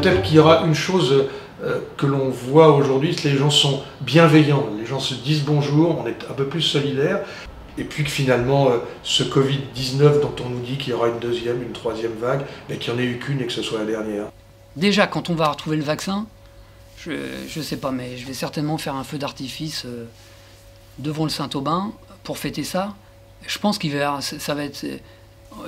peut-être qu'il y aura une chose que l'on voit aujourd'hui, c'est que les gens sont bienveillants, les gens se disent bonjour, on est un peu plus solidaires. Et puis que finalement, ce Covid-19 dont on nous dit qu'il y aura une deuxième, une troisième vague, mais qu'il n'y en ait eu qu'une et que ce soit la dernière. Déjà, quand on va retrouver le vaccin, je sais pas, mais je vais certainement faire un feu d'artifice devant le Saint-Aubin pour fêter ça. Je pense ça va être...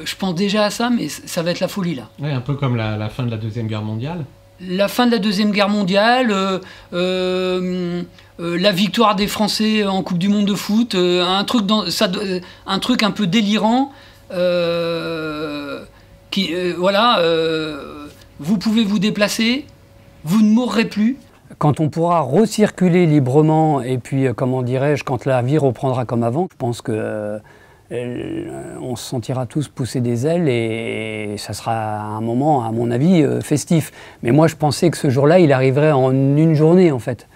Je pense déjà à ça, mais ça va être la folie, là. Ouais, un peu comme la fin de la Deuxième Guerre mondiale. La fin de la Deuxième Guerre mondiale, la victoire des Français en Coupe du Monde de foot, un truc un peu délirant, vous pouvez vous déplacer, vous ne mourrez plus. Quand on pourra recirculer librement, et puis, comment dirais-je, quand la vie reprendra comme avant, je pense que on se sentira tous pousser des ailes et ça sera un moment, à mon avis, festif. Mais moi, je pensais que ce jour-là, il arriverait en une journée, en fait.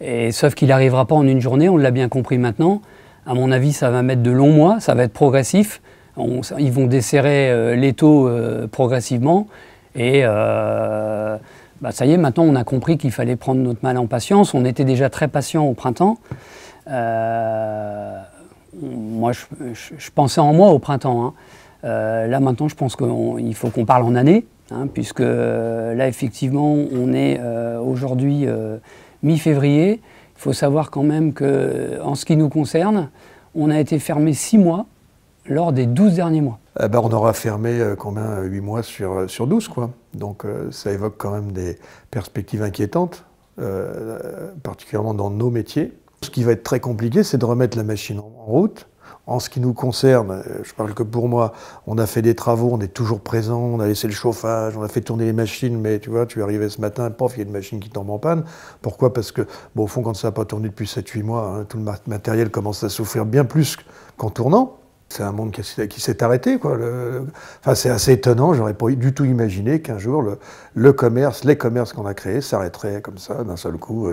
Et, sauf qu'il n'arrivera pas en une journée, on l'a bien compris maintenant. À mon avis, ça va mettre de longs mois, ça va être progressif. Ils vont desserrer l'étau progressivement. Et ça y est, maintenant, on a compris qu'il fallait prendre notre mal en patience. On était déjà très patient au printemps. Moi, je pensais en moi au printemps. Là, maintenant, je pense qu'il faut qu'on parle en année, puisque là, effectivement, on est aujourd'hui mi-février. Il faut savoir quand même qu'en ce qui nous concerne, on a été fermé 6 mois lors des 12 derniers mois. On aura fermé combien 8 mois sur 12, quoi. Donc ça évoque quand même des perspectives inquiétantes, particulièrement dans nos métiers. Ce qui va être très compliqué, c'est de remettre la machine en route. En ce qui nous concerne, je parle que pour moi, on a fait des travaux, on est toujours présent, on a laissé le chauffage, on a fait tourner les machines, mais tu vois, tu es arrivé ce matin, pof, il y a une machine qui tombe en panne. Pourquoi? Parce que, bon, au fond, quand ça n'a pas tourné depuis 7-8 mois, tout le matériel commence à souffrir bien plus qu'en tournant. C'est un monde qui s'est arrêté, quoi. Enfin, c'est assez étonnant, j'aurais pas du tout imaginé qu'un jour, les commerces qu'on a créés s'arrêteraient comme ça, d'un seul coup,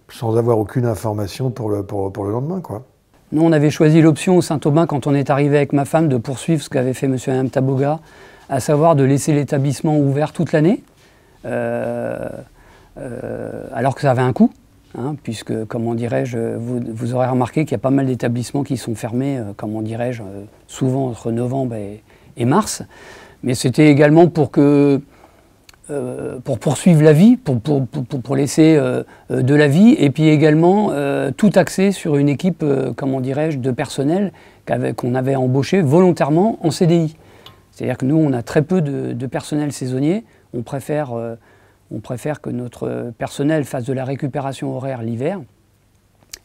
sans avoir aucune information pour le lendemain, quoi. Nous, on avait choisi l'option au Saint-Aubin, quand on est arrivé avec ma femme, de poursuivre ce qu'avait fait M. et Mme Taboga, à savoir de laisser l'établissement ouvert toute l'année, alors que ça avait un coût. Puisque, comment dirais-je, vous aurez remarqué qu'il y a pas mal d'établissements qui sont fermés, comment dirais-je, souvent entre novembre et mars. Mais c'était également pour poursuivre la vie, pour laisser de la vie, et puis également tout axé sur une équipe, comment dirais-je, de personnel qu'on avait embauché volontairement en CDI. C'est-à-dire que nous, on a très peu de personnel saisonnier, on préfère que notre personnel fasse de la récupération horaire l'hiver,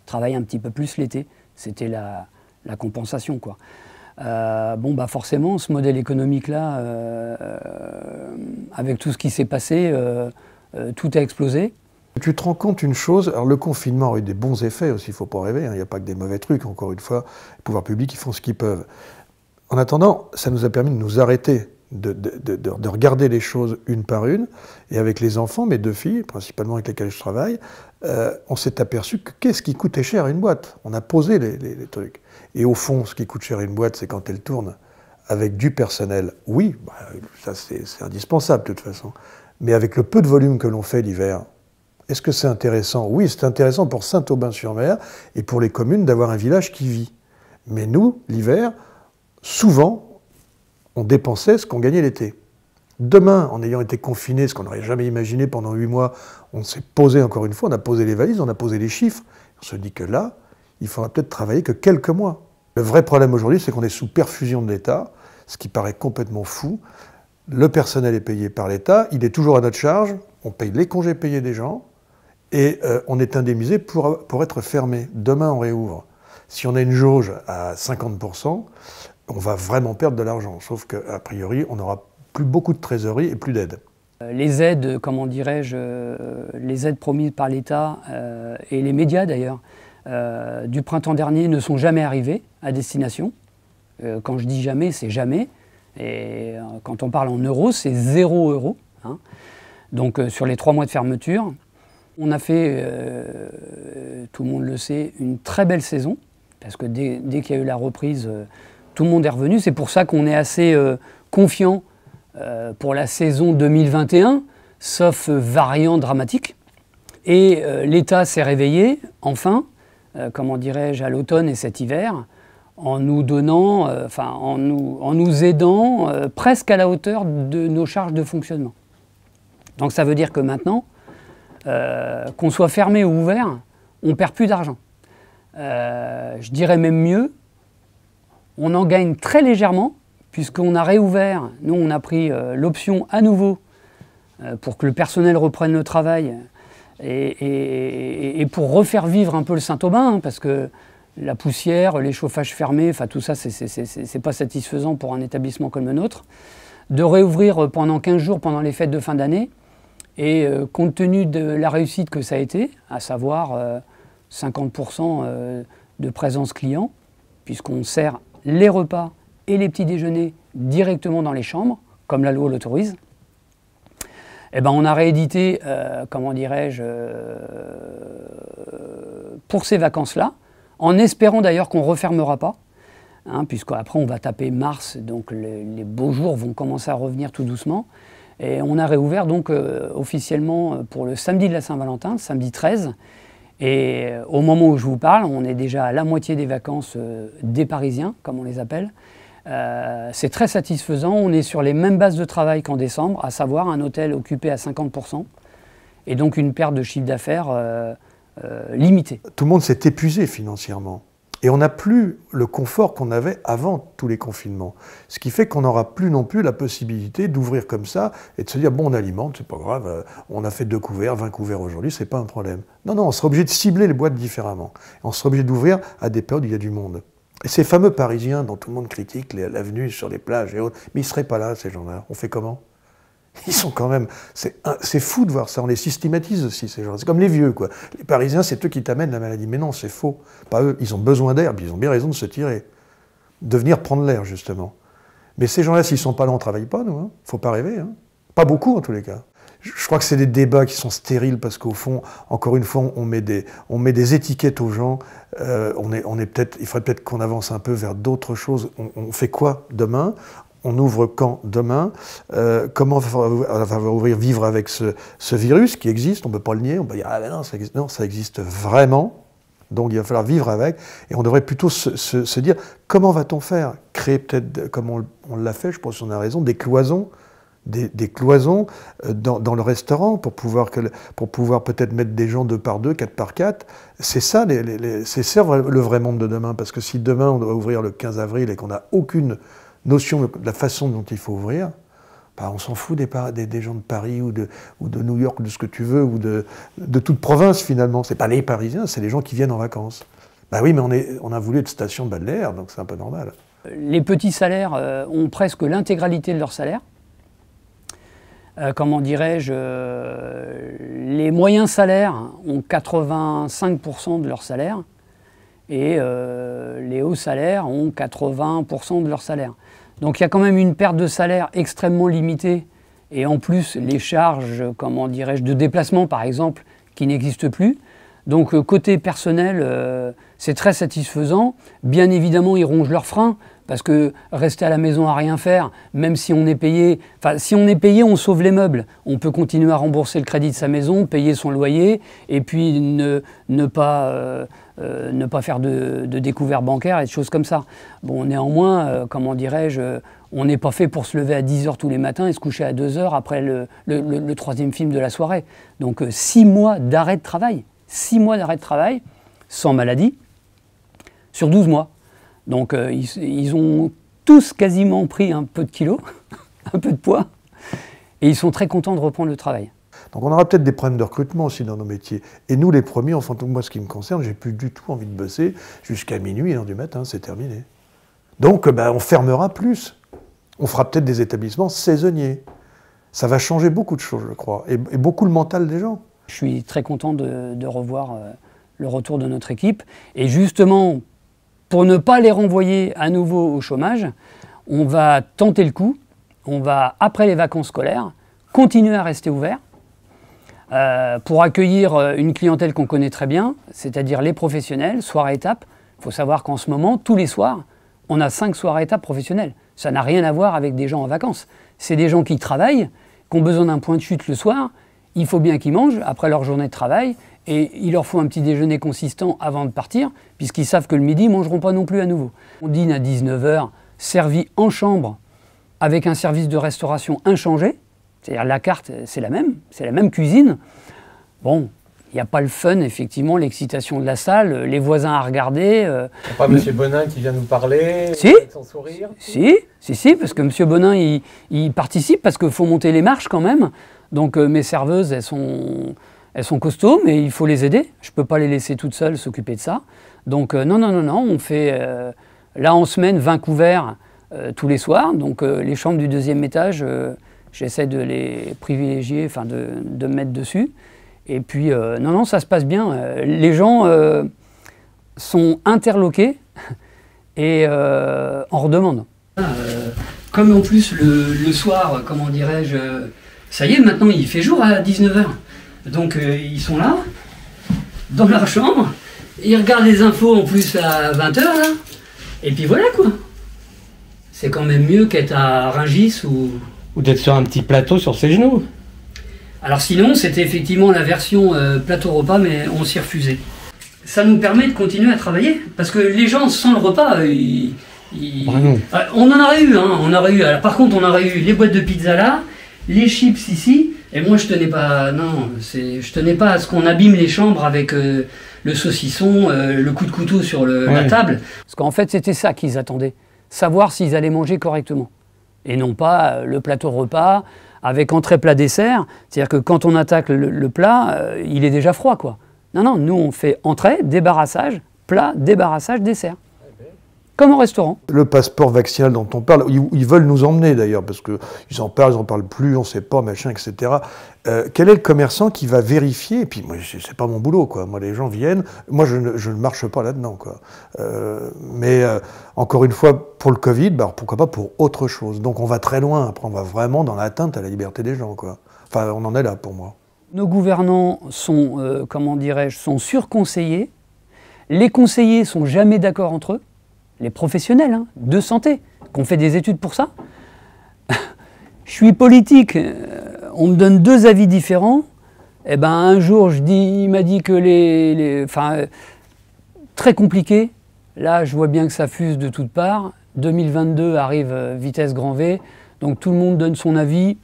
travaille un petit peu plus l'été. C'était la compensation, quoi. Forcément, ce modèle économique-là, avec tout ce qui s'est passé, tout a explosé. Tu te rends compte une chose, alors le confinement a eu des bons effets aussi, il ne faut pas rêver, il n'y a pas que des mauvais trucs, encore une fois, les pouvoirs publics ils font ce qu'ils peuvent. En attendant, ça nous a permis de nous arrêter, de regarder les choses une par une, et avec les enfants, mes 2 filles, principalement avec lesquelles je travaille, on s'est aperçu que qu'est-ce qui coûtait cher une boîte? On a posé les trucs. Et au fond, ce qui coûte cher une boîte, c'est quand elle tourne avec du personnel. Oui, ça c'est indispensable de toute façon. Mais avec le peu de volume que l'on fait l'hiver, est-ce que c'est intéressant? Oui, c'est intéressant pour Saint-Aubin-sur-Mer et pour les communes d'avoir un village qui vit. Mais nous, l'hiver, souvent, on dépensait ce qu'on gagnait l'été. Demain, en ayant été confinés, ce qu'on n'aurait jamais imaginé pendant 8 mois, on s'est posé encore une fois, on a posé les valises, on a posé les chiffres. On se dit que là, il faudra peut-être travailler que quelques mois. Le vrai problème aujourd'hui, c'est qu'on est sous perfusion de l'État, ce qui paraît complètement fou. Le personnel est payé par l'État, il est toujours à notre charge, on paye les congés payés des gens, et on est indemnisé pour être fermé. Demain, on réouvre. Si on a une jauge à 50%, on va vraiment perdre de l'argent, sauf qu'a priori, on n'aura plus beaucoup de trésorerie et plus d'aide. Les aides, comment dirais-je, les aides promises par l'État et les médias d'ailleurs, du printemps dernier ne sont jamais arrivées à destination. Quand je dis jamais, c'est jamais. Et quand on parle en euros, c'est 0 €. Donc sur les 3 mois de fermeture, on a fait, tout le monde le sait, une très belle saison. Parce que dès qu'il y a eu la reprise, tout le monde est revenu. C'est pour ça qu'on est assez confiant pour la saison 2021. sauf variant dramatique. Et l'État s'est réveillé, enfin, comment dirais-je, à l'automne et cet hiver, en nous donnant, en nous aidant presque à la hauteur de nos charges de fonctionnement. Donc ça veut dire que maintenant, qu'on soit fermé ou ouvert, on ne perd plus d'argent. Je dirais même mieux, on en gagne très légèrement, puisqu'on a réouvert, nous on a pris l'option à nouveau pour que le personnel reprenne le travail et pour refaire vivre un peu le Saint-Aubin, hein, parce que la poussière, les chauffages fermés, enfin tout ça, c'est pas satisfaisant pour un établissement comme le nôtre. De réouvrir pendant 15 jours pendant les fêtes de fin d'année, et compte tenu de la réussite que ça a été, à savoir 50% de présence client, puisqu'on sert les repas et les petits déjeuners directement dans les chambres, comme la loi l'autorise, eh ben on a réédité, comment dirais-je, pour ces vacances-là, en espérant d'ailleurs qu'on ne refermera pas, hein, puisqu'après on va taper mars, donc les beaux jours vont commencer à revenir tout doucement. Et on a réouvert donc officiellement pour le samedi de la Saint-Valentin, le samedi 13. Et au moment où je vous parle, on est déjà à la moitié des vacances des Parisiens, comme on les appelle. C'est très satisfaisant, on est sur les mêmes bases de travail qu'en décembre, à savoir un hôtel occupé à 50%, et donc une perte de chiffre d'affaires limitée. Tout le monde s'est épuisé financièrement. Et on n'a plus le confort qu'on avait avant tous les confinements. Ce qui fait qu'on n'aura plus non plus la possibilité d'ouvrir comme ça et de se dire, bon, on alimente, c'est pas grave, on a fait 2 couverts, 20 couverts aujourd'hui, c'est pas un problème. Non, non, on sera obligé de cibler les boîtes différemment. On sera obligé d'ouvrir à des périodes où il y a du monde. Et ces fameux Parisiens dont tout le monde critique l'avenue sur les plages et autres, mais ils ne seraient pas là, ces gens-là. On fait comment ? Ils sont quand même... C'est fou de voir ça, on les systématise aussi, ces gens-là. C'est comme les vieux, quoi. Les Parisiens, c'est eux qui t'amènent la maladie. Mais non, c'est faux. Pas eux. Ils ont besoin d'air, puis ils ont bien raison de se tirer. De venir prendre l'air, justement. Mais ces gens-là, s'ils ne sont pas là, on ne travaille pas, nous. Hein. Faut pas rêver. Hein. Pas beaucoup, en tous les cas. Je crois que c'est des débats qui sont stériles, parce qu'au fond, encore une fois, on met des étiquettes aux gens. Il faudrait peut-être qu'on avance un peu vers d'autres choses. On fait quoi demain ? On ouvre quand demain? Comment va ouvrir, vivre avec ce virus qui existe? On ne peut pas le nier. On peut dire, ah ben non, ça existe. Non, ça existe vraiment. Donc il va falloir vivre avec. Et on devrait plutôt se dire, comment va-t-on faire? Créer peut-être, comme on l'a fait, je pense qu'on a raison, des cloisons. Des cloisons dans le restaurant pour pouvoir peut-être mettre des gens 2 par 2, 4 par 4. C'est ça, c'est ça le vrai monde de demain. Parce que si demain on doit ouvrir le 15 avril et qu'on n'a aucune notion de la façon dont il faut ouvrir, bah on s'en fout des gens de Paris ou de New York, de ce que tu veux, ou de toute province finalement. C'est pas les Parisiens, c'est les gens qui viennent en vacances. Bah oui, mais on a voulu être station de balnéaire, donc c'est un peu normal. Les petits salaires ont presque l'intégralité de leur salaire. Comment dirais-je, les moyens salaires ont 85% de leur salaire et les hauts salaires ont 80% de leur salaire. Donc il y a quand même une perte de salaire extrêmement limitée et en plus les charges, comment dirais-je, de déplacement par exemple, qui n'existent plus. Donc côté personnel, c'est très satisfaisant. Bien évidemment, ils rongent leurs freins. Parce que rester à la maison à rien faire, même si on est payé, enfin si on est payé, on sauve les meubles. On peut continuer à rembourser le crédit de sa maison, payer son loyer, et puis ne pas faire de découvertes bancaires et des choses comme ça. Bon, néanmoins, comment dirais-je, on n'est pas fait pour se lever à 10h tous les matins et se coucher à 2h après le 3e film de la soirée. Donc 6 mois d'arrêt de travail, 6 mois d'arrêt de travail, sans maladie, sur 12 mois. Donc ils ont tous quasiment pris un peu de kilos, un peu de poids, et ils sont très contents de reprendre le travail. Donc on aura peut-être des problèmes de recrutement aussi dans nos métiers. Et nous les premiers, enfin moi ce qui me concerne, j'ai plus du tout envie de bosser jusqu'à minuit, 1h du matin, c'est terminé. Donc on fermera plus. On fera peut-être des établissements saisonniers. Ça va changer beaucoup de choses, je crois, et beaucoup le mental des gens. Je suis très content de revoir le retour de notre équipe, et justement, pour ne pas les renvoyer à nouveau au chômage, on va tenter le coup, on va, après les vacances scolaires, continuer à rester ouvert pour accueillir une clientèle qu'on connaît très bien, c'est-à-dire les professionnels, soir et étape. Il faut savoir qu'en ce moment, tous les soirs, on a 5 soirs et étapes professionnelles. Ça n'a rien à voir avec des gens en vacances. C'est des gens qui travaillent, qui ont besoin d'un point de chute le soir, il faut bien qu'ils mangent après leur journée de travail, et il leur faut un petit déjeuner consistant avant de partir, puisqu'ils savent que le midi, ils ne mangeront pas non plus à nouveau. On dîne à 19 h, servi en chambre, avec un service de restauration inchangé, c'est-à-dire la carte, c'est la même cuisine. Bon, il n'y a pas le fun, effectivement, l'excitation de la salle, les voisins à regarder. Pas M. Bonin qui vient nous parler, si, avec son sourire. Si, parce que M. Bonin, il participe, parce qu'il faut monter les marches quand même. Donc mes serveuses, elles sont costauds, mais il faut les aider. Je ne peux pas les laisser toutes seules s'occuper de ça. Donc non, on fait, là en semaine, 20 couverts tous les soirs. Donc les chambres du 2e étage, j'essaie de les privilégier, enfin de me mettre dessus. Et puis, non, ça se passe bien. Les gens sont interloqués et en redemandent. Comme en plus le soir, comment dirais-je, ça y est, maintenant il fait jour à 19 h. Donc ils sont là, dans leur chambre, ils regardent les infos en plus à 20 h là, et puis voilà quoi. C'est quand même mieux qu'être à Rungis Ou d'être sur un petit plateau sur ses genoux. Alors sinon, c'était effectivement la version plateau repas, mais on s'y refusait. Ça nous permet de continuer à travailler, parce que les gens, sans le repas, on en aurait eu, hein, Alors, par contre, on aurait eu les boîtes de pizza là, les chips ici, et moi je tenais pas, je tenais pas à ce qu'on abîme les chambres avec le saucisson, le coup de couteau sur la table. Parce qu'en fait, c'était ça qu'ils attendaient, savoir s'ils allaient manger correctement. Et non pas le plateau repas, avec entrée, plat, dessert. C'est-à-dire que quand on attaque le plat, il est déjà froid, quoi. Non, nous on fait entrée, débarrassage, plat, débarrassage, dessert. Comme au restaurant. Le passeport vaccinal dont on parle, ils veulent nous emmener d'ailleurs, parce qu'ils en parlent plus, on ne sait pas, machin, etc. Quel est le commerçant qui va vérifier? Et puis, moi, c'est pas mon boulot, quoi. Moi, les gens viennent, moi, je ne marche pas là-dedans, quoi. Mais encore une fois, pour le Covid, pourquoi pas pour autre chose. Donc, on va très loin. Après, on va vraiment dans l'atteinte à la liberté des gens, quoi. Enfin, on en est là, pour moi. Nos gouvernants sont, sont surconseillés. Les conseillers sont jamais d'accord entre eux. Les professionnels de santé, qui ont fait des études pour ça. Je suis politique, on me donne 2 avis différents. Eh ben, un jour, il m'a dit que très compliqué. Là, je vois bien que ça fuse de toutes parts. 2022 arrive vitesse grand V, donc tout le monde donne son avis.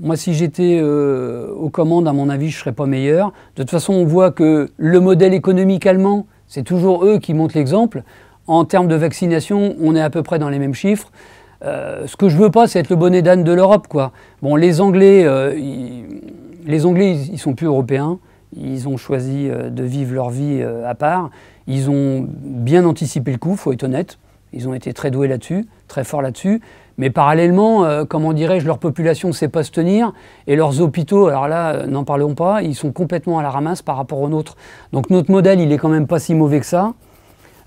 Moi, si j'étais aux commandes, à mon avis, je ne serais pas meilleur. De toute façon, on voit que le modèle économique allemand, c'est toujours eux qui montrent l'exemple. En termes de vaccination, on est à peu près dans les mêmes chiffres. Ce que je veux pas, c'est être le bonnet d'âne de l'Europe, quoi. Bon, les Anglais, ils sont plus européens. Ils ont choisi de vivre leur vie à part. Ils ont bien anticipé le coup, faut être honnête. Ils ont été très doués là-dessus, très forts là-dessus. Mais parallèlement, leur population ne sait pas se tenir. Et leurs hôpitaux, alors là, n'en parlons pas, ils sont complètement à la ramasse par rapport aux nôtres. Donc notre modèle, il est quand même pas si mauvais que ça.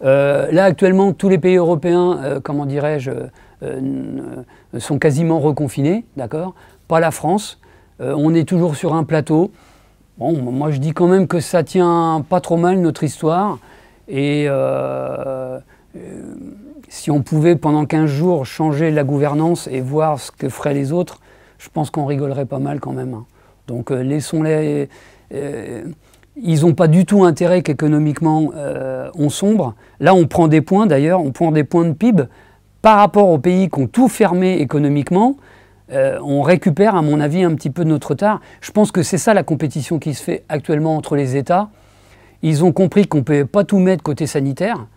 Là, actuellement, tous les pays européens, sont quasiment reconfinés, d'accord? Pas la France. On est toujours sur un plateau. Bon, moi, je dis quand même que ça tient pas trop mal notre histoire. Et si on pouvait, pendant 15 jours, changer la gouvernance et voir ce que feraient les autres, je pense qu'on rigolerait pas mal quand même. Donc, laissons-les... Ils n'ont pas du tout intérêt qu'économiquement on sombre. Là, on prend des points d'ailleurs, on prend des points de PIB. Par rapport aux pays qui ont tout fermé économiquement, on récupère, à mon avis, un petit peu de notre retard. Je pense que c'est ça la compétition qui se fait actuellement entre les États. Ils ont compris qu'on ne peut pas tout mettre côté sanitaire.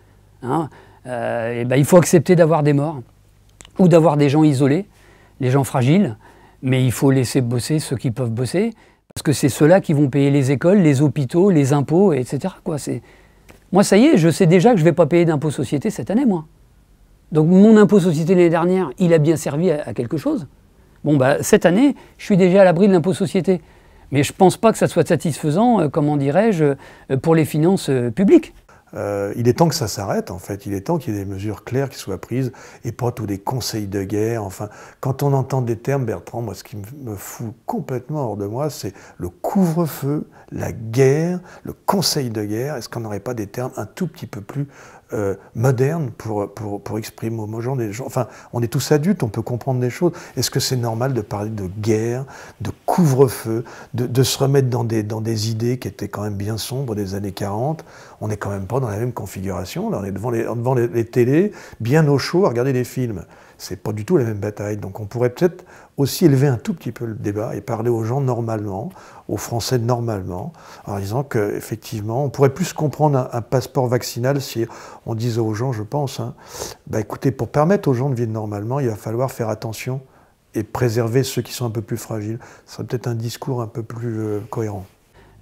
Il faut accepter d'avoir des morts ou d'avoir des gens isolés, les gens fragiles. Mais il faut laisser bosser ceux qui peuvent bosser. Parce que c'est ceux-là qui vont payer les écoles, les hôpitaux, les impôts, etc. Moi, ça y est, je sais déjà que je ne vais pas payer d'impôt société cette année, moi. Donc mon impôt société l'année dernière, il a bien servi à quelque chose. Bon, cette année, je suis déjà à l'abri de l'impôt société. Mais je ne pense pas que ça soit satisfaisant, pour les finances publiques. Il est temps que ça s'arrête, en fait. Il est temps qu'il y ait des mesures claires qui soient prises et pas tous des conseils de guerre. Enfin, quand on entend des termes, Bertrand, moi, ce qui me fout complètement hors de moi, c'est le couvre-feu, la guerre, le conseil de guerre. Est-ce qu'on n'aurait pas des termes un tout petit peu plus moderne pour exprimer aux gens des gens. Enfin, on est tous adultes, on peut comprendre des choses. Est-ce que c'est normal de parler de guerre, de couvre-feu, de se remettre dans des idées qui étaient quand même bien sombres des années 40? On n'est quand même pas dans la même configuration. Là, on est devant les télés, bien au chaud, à regarder des films. C'est pas du tout la même bataille. Donc on pourrait peut-être aussi élever un tout petit peu le débat et parler aux gens normalement, aux Français normalement, en disant qu'effectivement, on pourrait plus comprendre un passeport vaccinal si on disait aux gens, je pense, hein, bah écoutez, pour permettre aux gens de vivre normalement, il va falloir faire attention et préserver ceux qui sont un peu plus fragiles. Ce serait peut-être un discours un peu plus cohérent.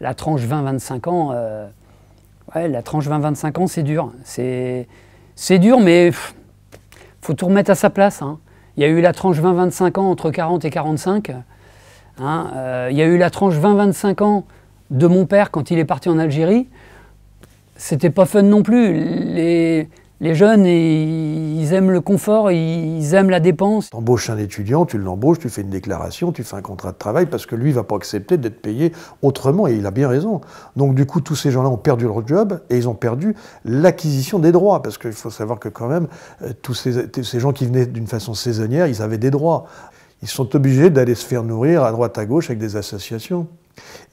La tranche 20-25 ans, ouais, la tranche 20-25 ans, c'est dur. C'est dur, mais faut tout remettre à sa place, hein. Il y a eu la tranche 20-25 ans entre 40 et 45. Hein, il y a eu la tranche 20-25 ans de mon père quand il est parti en Algérie. C'était pas fun non plus. Les jeunes, ils aiment le confort, ils aiment la dépense. Tu embauches un étudiant, tu l'embauches, tu fais une déclaration, tu fais un contrat de travail parce que lui, il ne va pas accepter d'être payé autrement et il a bien raison. Donc du coup, tous ces gens-là ont perdu leur job et ils ont perdu l'acquisition des droits parce qu'il faut savoir que quand même, tous ces gens qui venaient d'une façon saisonnière, ils avaient des droits. Ils sont obligés d'aller se faire nourrir à droite à gauche avec des associations.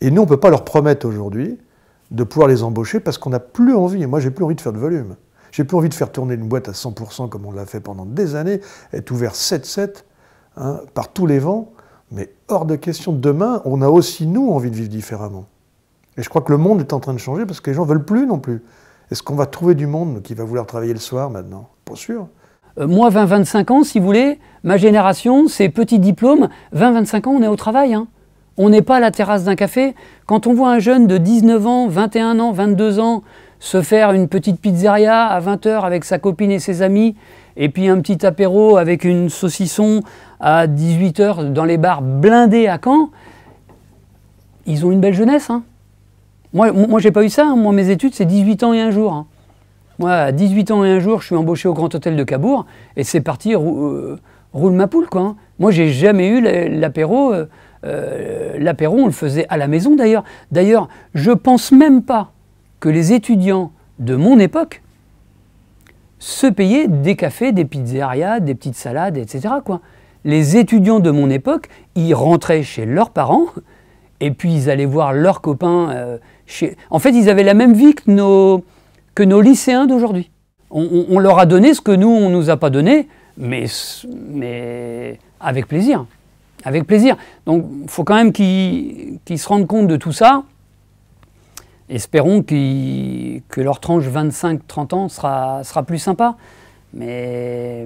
Et nous, on ne peut pas leur promettre aujourd'hui de pouvoir les embaucher parce qu'on n'a plus envie. Moi, j'ai plus envie de faire de volume. J'ai plus envie de faire tourner une boîte à 100% comme on l'a fait pendant des années, être ouvert 7-7, hein, par tous les vents, mais hors de question. Demain, on a aussi, nous, envie de vivre différemment. Et je crois que le monde est en train de changer parce que les gens ne veulent plus non plus. Est-ce qu'on va trouver du monde qui va vouloir travailler le soir maintenant? Pas sûr. Moi, 20-25 ans, si vous voulez, ma génération, c'est petit diplôme, 20-25 ans, on est au travail, hein. On n'est pas à la terrasse d'un café. Quand on voit un jeune de 19 ans, 21 ans, 22 ans, se faire une petite pizzeria à 20 h avec sa copine et ses amis, et puis un petit apéro avec une saucisson à 18 h dans les bars blindés à Caen, ils ont une belle jeunesse, hein. Moi j'ai pas eu ça, hein. Moi, mes études, c'est 18 ans et un jour, hein. Moi, à 18 ans et un jour, je suis embauché au Grand Hôtel de Cabourg, et c'est parti, roule ma poule, quoi, hein. Moi, j'ai jamais eu l'apéro. L'apéro, on le faisait à la maison, d'ailleurs. D'ailleurs, je pense même pas que les étudiants de mon époque se payaient des cafés, des pizzerias, des petites salades, etc., quoi. Les étudiants de mon époque, ils rentraient chez leurs parents et puis ils allaient voir leurs copains. En fait, ils avaient la même vie que nos lycéens d'aujourd'hui. On leur a donné ce que nous, on ne nous a pas donné, mais avec plaisir. Avec plaisir. Donc, il faut quand même qu'ils se rendent compte de tout ça. Espérons que leur tranche 25-30 ans sera plus sympa. Mais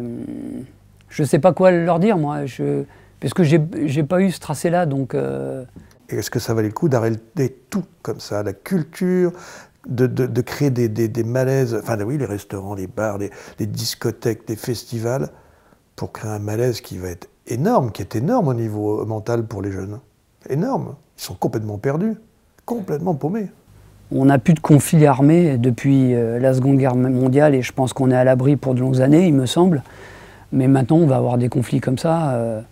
je ne sais pas quoi leur dire, moi. Parce que j'ai pas eu ce tracé-là, donc... Est-ce que ça valait le coup d'arrêter tout comme ça, la culture, de créer des malaises, enfin oui, les restaurants, les bars, les discothèques, les festivals, pour créer un malaise qui va être énorme, qui est énorme au niveau mental pour les jeunes. Énorme. Ils sont complètement perdus, complètement paumés. On n'a plus de conflits armés depuis la Seconde Guerre mondiale et je pense qu'on est à l'abri pour de longues années, il me semble. Mais maintenant, on va avoir des conflits comme ça,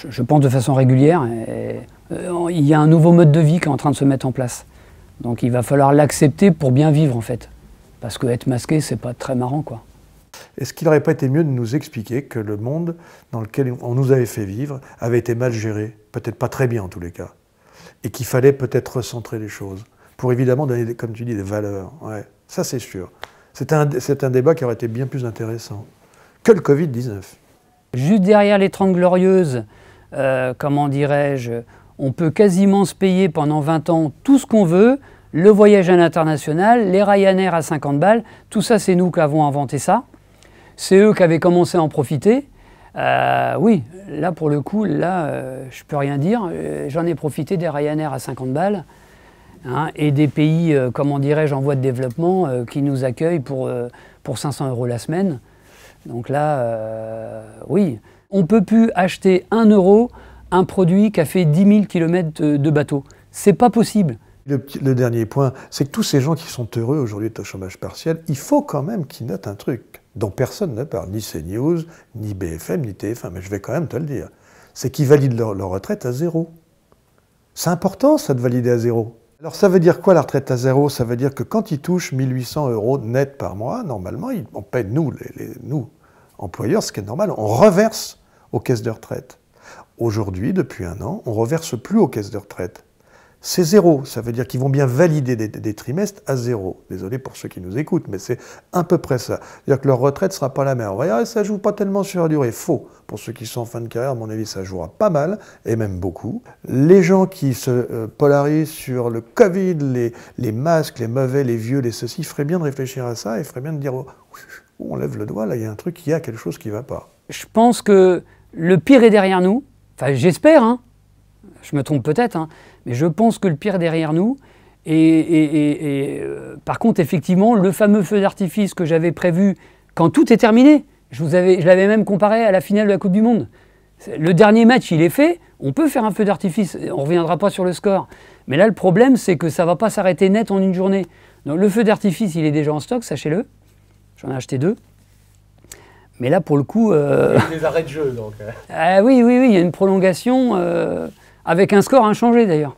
je pense de façon régulière. Il y a un nouveau mode de vie qui est en train de se mettre en place. Donc il va falloir l'accepter pour bien vivre, en fait. Parce que être masqué, c'est pas très marrant, quoi. Est-ce qu'il n'aurait pas été mieux de nous expliquer que le monde dans lequel on nous avait fait vivre avait été mal géré, peut-être pas très bien en tous les cas, et qu'il fallait peut-être recentrer les choses, pour évidemment donner, comme tu dis, des valeurs. Ouais, ça c'est sûr. C'est un débat qui aurait été bien plus intéressant que le Covid-19. Juste derrière les 30 Glorieuses, comment dirais-je, on peut quasiment se payer pendant 20 ans tout ce qu'on veut, le voyage à l'international, les Ryanair à 50 balles, tout ça c'est nous qui avons inventé ça. C'est eux qui avaient commencé à en profiter. Oui, là pour le coup, là je peux rien dire. J'en ai profité des Ryanair à 50 balles, hein, et des pays, comment dirais-je, en voie de développement qui nous accueillent pour 500 € la semaine. Donc là, oui, on ne peut plus acheter 1 € un produit qui a fait 10 000 km de bateau. C'est pas possible. Le dernier point, c'est que tous ces gens qui sont heureux aujourd'hui au chômage partiel, il faut quand même qu'ils notent un truc dont personne ne parle, ni CNews, ni BFM, ni TF1, mais je vais quand même te le dire. C'est qu'ils valident leur retraite à 0. C'est important, ça, de valider à 0. Alors ça veut dire quoi la retraite à zéro? Ça veut dire que quand ils touchent 1 800 € net par mois, normalement, on paie nous, nous, employeurs, ce qui est normal, on reverse aux caisses de retraite. Aujourd'hui, depuis 1 an, on ne reverse plus aux caisses de retraite. C'est zéro, ça veut dire qu'ils vont bien valider des trimestres à zéro. Désolé pour ceux qui nous écoutent, mais c'est à peu près ça. C'est-à-dire que leur retraite ne sera pas la même. On va dire, ça ne joue pas tellement sur la durée. Faux. Pour ceux qui sont en fin de carrière, à mon avis, ça jouera pas mal, et même beaucoup. Les gens qui se polarisent sur le Covid, les masques, les mauvais, les vieux, les ceci, il ferait bien de réfléchir à ça, et il ferait bien de dire, oh, on lève le doigt, là, il y a un truc, il y a quelque chose qui ne va pas. Je pense que le pire est derrière nous. Enfin, j'espère, hein. Je me trompe peut-être, hein. Mais je pense que le pire est derrière nous. Par contre, effectivement, le fameux feu d'artifice que j'avais prévu quand tout est terminé, je l'avais même comparé à la finale de la Coupe du Monde. Le dernier match, il est fait, on peut faire un feu d'artifice, on ne reviendra pas sur le score. Mais là, le problème, c'est que ça ne va pas s'arrêter net en une journée. Donc le feu d'artifice, il est déjà en stock, sachez-le. J'en ai acheté 2. Mais là, pour le coup... Il y a des arrêts de jeu, donc. Oui, il y a une prolongation avec un score inchangé, d'ailleurs.